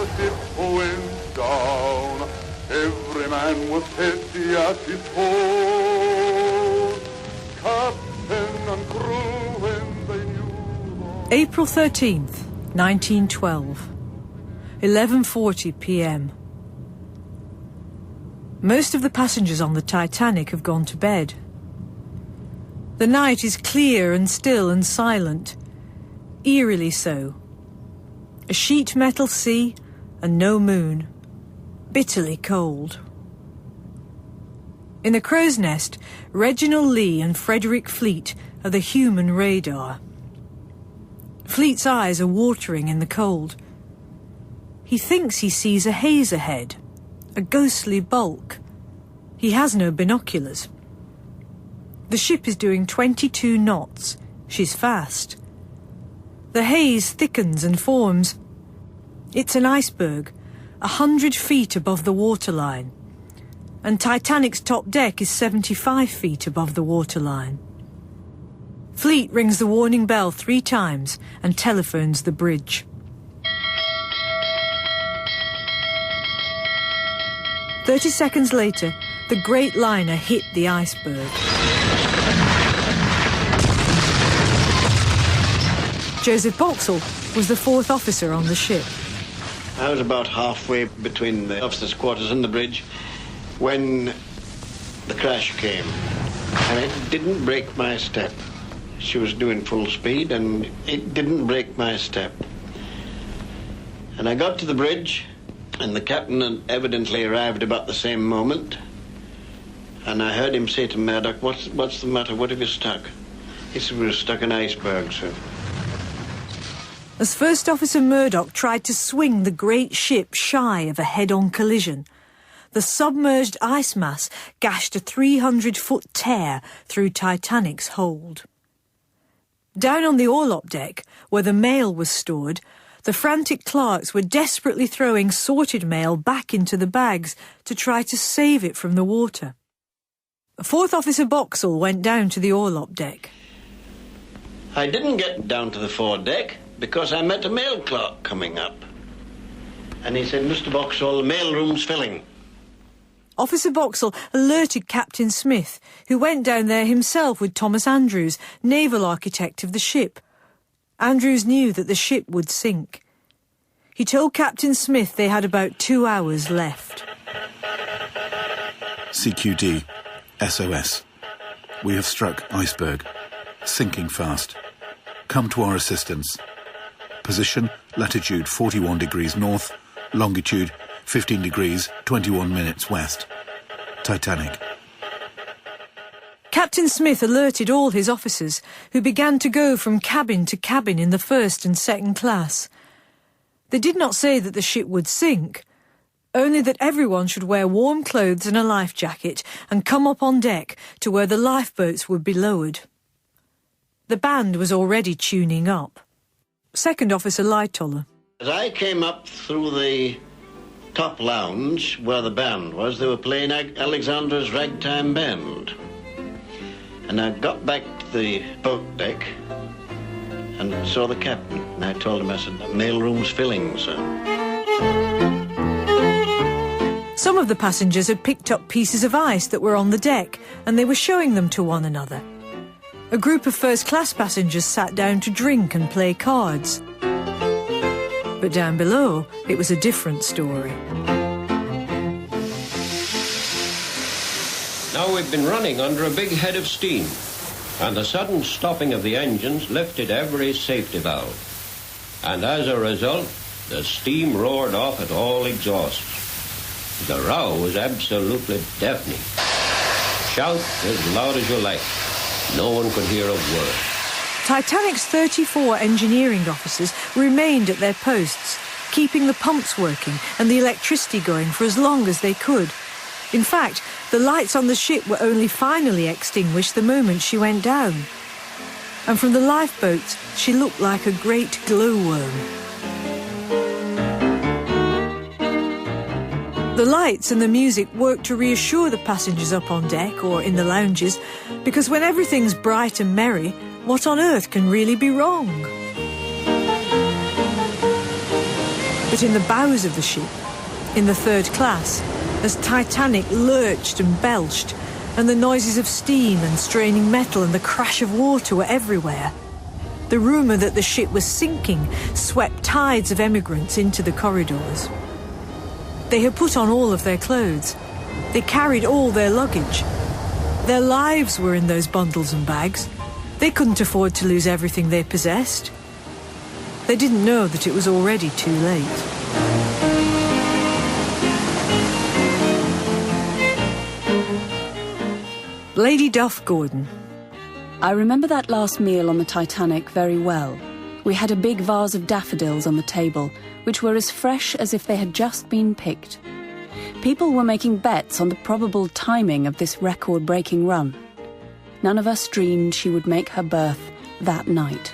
the ship went down, every man was heavy at his post. Captain and crew when they knew. April 13th, 1912, 11:40 p.m. Most of the passengers on the Titanic have gone to bed. The night is clear and still and silent, eerily so. A sheet metal sea and no moon, bitterly cold. In the crow's nest, Reginald Lee and Frederick Fleet are the human radar. Fleet's eyes are watering in the cold. He thinks he sees a haze ahead, a ghostly bulk. He has no binoculars. The ship is doing 22 knots. She's fast. The haze thickens and forms. It's an iceberg, 100 feet above the waterline. And Titanic's top deck is 75 feet above the waterline. Fleet rings the warning bell 3 times and telephones the bridge. 30 seconds later, the great liner hit the iceberg. Joseph Boxall was the 4th officer on the ship. I was about halfway between the officers' quarters and the bridge when the crash came, and it didn't break my step. She was doing full speed, and it didn't break my step. And I got to the bridge, and the captain had evidently arrived about the same moment, and I heard him say to Murdoch, what's the matter? What have you stuck? He said, we were stuck in an iceberg, sir. As First Officer Murdoch tried to swing the great ship shy of a head-on collision, the submerged ice mass gashed a 300-foot tear through Titanic's hold. Down on the orlop deck, where the mail was stored, the frantic clerks were desperately throwing sorted mail back into the bags to try to save it from the water. 4th Officer Boxall went down to the orlop deck. I didn't get down to the foredeck because I met a mail clerk coming up. And he said, Mr. Boxall, the mail room's filling. Officer Boxall alerted Captain Smith, who went down there himself with Thomas Andrews, naval architect of the ship. Andrews knew that the ship would sink. He told Captain Smith they had about 2 hours left. CQD, SOS. We have struck iceberg. Sinking fast. Come to our assistance. Position, latitude 41 degrees north, longitude 15 degrees 21 minutes west. Titanic. Captain Smith alerted all his officers, who began to go from cabin to cabin in the 1st and 2nd class. They did not say that the ship would sink, only that everyone should wear warm clothes and a life jacket and come up on deck to where the lifeboats would be lowered. The band was already tuning up. 2nd Officer Lightoller. As I came up through the top lounge where the band was, they were playing Alexander's Ragtime Band. And I got back to the boat deck and saw the captain. And I told him, I said, the mail room's filling, sir. Some of the passengers had picked up pieces of ice that were on the deck, and they were showing them to one another. A group of first-class passengers sat down to drink and play cards. But down below, it was a different story. Now we've been running under a big head of steam, and the sudden stopping of the engines lifted every safety valve. And as a result, the steam roared off at all exhausts. The row was absolutely deafening. Shout as loud as you like. No one could hear a word. Titanic's 34 engineering officers remained at their posts, keeping the pumps working and the electricity going for as long as they could. In fact, the lights on the ship were only finally extinguished the moment she went down. And from the lifeboats, she looked like a great glowworm. The lights and the music worked to reassure the passengers up on deck or in the lounges, because when everything's bright and merry, what on earth can really be wrong? But in the bows of the ship, in the third class, as Titanic lurched and belched, and the noises of steam and straining metal and the crash of water were everywhere, the rumour that the ship was sinking swept tides of emigrants into the corridors. They had put on all of their clothes. They carried all their luggage. Their lives were in those bundles and bags. They couldn't afford to lose everything they possessed. They didn't know that it was already too late. Lady Duff Gordon. I remember that last meal on the Titanic very well. We had a big vase of daffodils on the table, which were as fresh as if they had just been picked. People were making bets on the probable timing of this record-breaking run. None of us dreamed she would make her berth that night.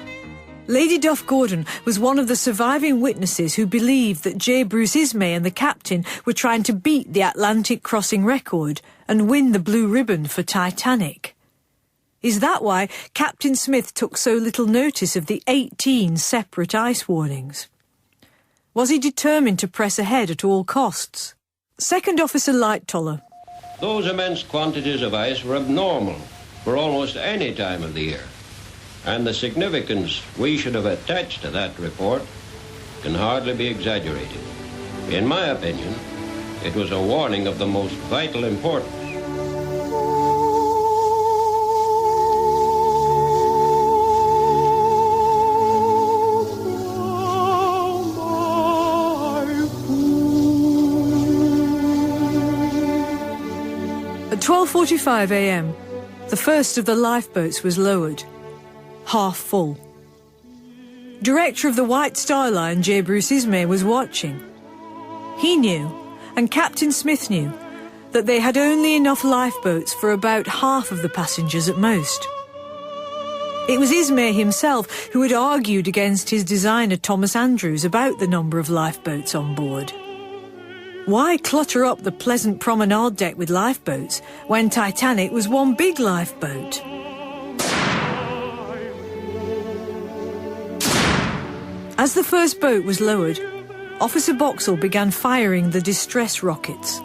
Lady Duff Gordon was one of the surviving witnesses who believed that J. Bruce Ismay and the captain were trying to beat the Atlantic crossing record and win the blue ribbon for Titanic. Is that why Captain Smith took so little notice of the 18 separate ice warnings? Was he determined to press ahead at all costs? Second Officer Lightoller. Those immense quantities of ice were abnormal for almost any time of the year, and the significance we should have attached to that report can hardly be exaggerated. In my opinion, it was a warning of the most vital importance. At 12:45 a.m, the first of the lifeboats was lowered, half full. Director of the White Star Line, J. Bruce Ismay, was watching. He knew, and Captain Smith knew, that they had only enough lifeboats for about half of the passengers at most. It was Ismay himself who had argued against his designer Thomas Andrews about the number of lifeboats on board. Why clutter up the pleasant promenade deck with lifeboats when Titanic was one big lifeboat? As the first boat was lowered, Officer Boxall began firing the distress rockets.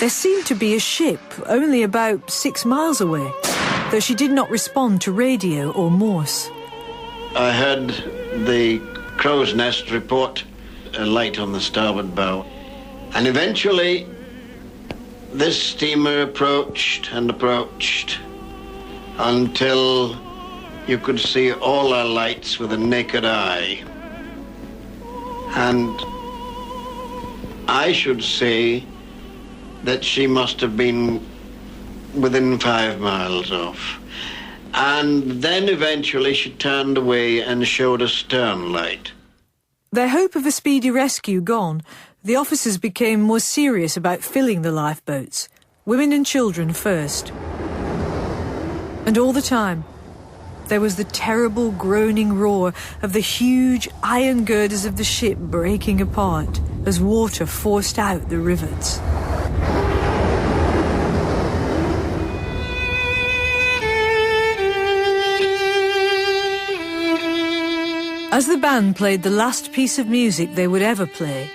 There seemed to be a ship only about 6 miles away, though she did not respond to radio or Morse. I heard the crow's nest report a light on the starboard bow. And eventually, this steamer approached and approached until you could see all our lights with a naked eye. And I should say that she must have been within 5 miles off. And then eventually she turned away and showed a stern light. Their hope of a speedy rescue gone, the officers became more serious about filling the lifeboats, women and children first. And all the time, there was the terrible groaning roar of the huge iron girders of the ship breaking apart as water forced out the rivets. As the band played the last piece of music they would ever play,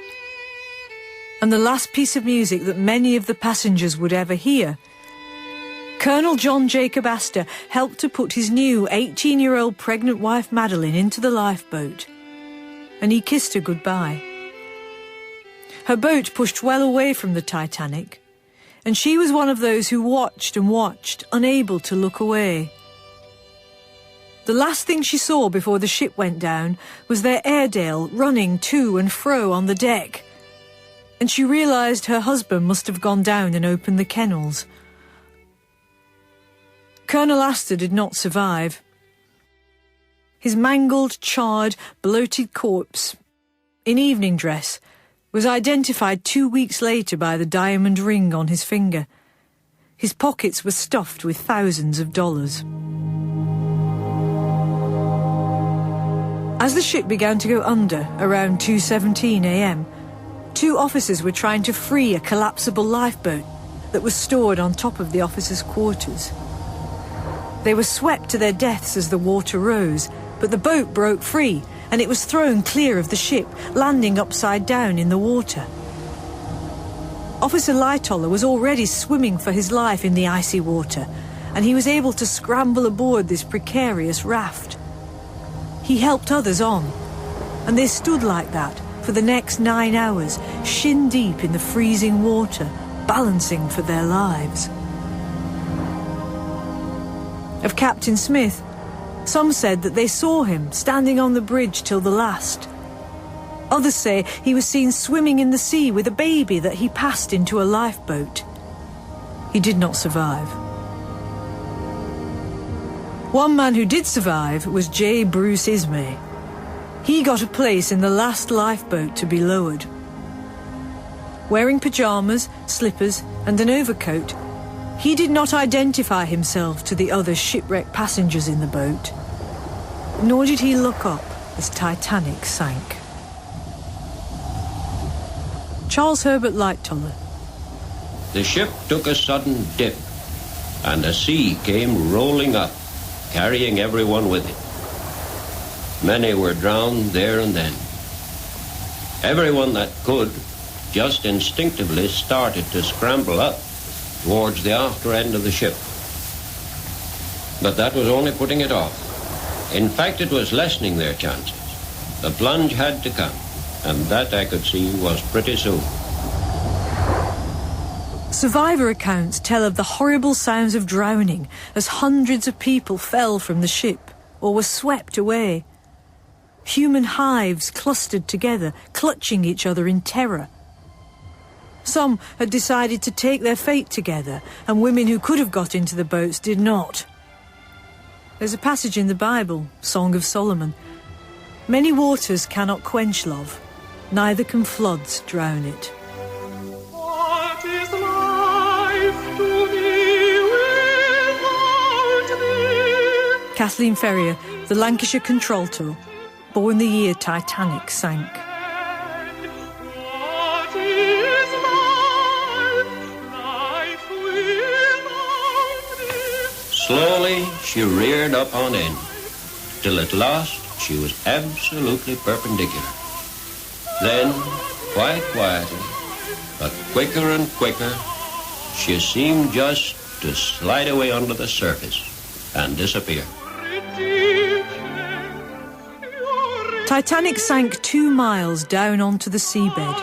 and the last piece of music that many of the passengers would ever hear, Colonel John Jacob Astor helped to put his new 18-year-old pregnant wife Madeline into the lifeboat, and he kissed her goodbye. Her boat pushed well away from the Titanic, and she was one of those who watched and watched, unable to look away. The last thing she saw before the ship went down was their Airedale running to and fro on the deck, and she realised her husband must have gone down and opened the kennels. Colonel Astor did not survive. His mangled, charred, bloated corpse, in evening dress, was identified 2 weeks later by the diamond ring on his finger. His pockets were stuffed with thousands of dollars. As the ship began to go under around 2:17 a.m, 2 officers were trying to free a collapsible lifeboat that was stored on top of the officers' quarters. They were swept to their deaths as the water rose, but the boat broke free and it was thrown clear of the ship, landing upside down in the water. Officer Lightoller was already swimming for his life in the icy water, and he was able to scramble aboard this precarious raft. He helped others on, and they stood like that for the next 9 hours, shin deep in the freezing water, balancing for their lives. Of Captain Smith, some said that they saw him standing on the bridge till the last. Others say he was seen swimming in the sea with a baby that he passed into a lifeboat. He did not survive. One man who did survive was J. Bruce Ismay. He got a place in the last lifeboat to be lowered. Wearing pyjamas, slippers and an overcoat, he did not identify himself to the other shipwrecked passengers in the boat, nor did he look up as Titanic sank. Charles Herbert Lightoller. The ship took a sudden dip, and the sea came rolling up, carrying everyone with it. Many were drowned there and then. Everyone that could just instinctively started to scramble up towards the after end of the ship. But that was only putting it off. In fact, it was lessening their chances. The plunge had to come, and that I could see was pretty soon. Survivor accounts tell of the horrible sounds of drowning as hundreds of people fell from the ship or were swept away. Human hives clustered together, clutching each other in terror. Some had decided to take their fate together, and women who could have got into the boats did not. There's a passage in the Bible, Song of Solomon. Many waters cannot quench love, neither can floods drown it. What is life to me without thee? Kathleen Ferrier, the Lancashire contralto, born the year Titanic sank. What is life without thee? Slowly, she reared up on end, till at last she was absolutely perpendicular. Then, quite quietly, but quicker and quicker, she seemed just to slide away under the surface and disappear. Titanic sank 2 miles down onto the seabed.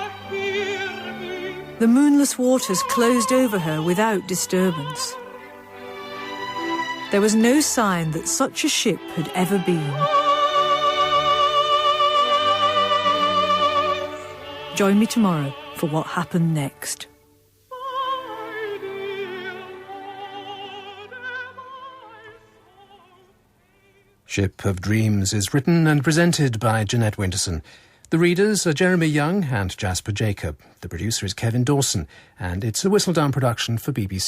The moonless waters closed over her without disturbance. There was no sign that such a ship had ever been. Join me tomorrow for what happened next. Ship of Dreams is written and presented by Jeanette Winterson. The readers are Jeremy Young and Jasper Jacob. The producer is Kevin Dawson, and it's a Whistledown production for BBC.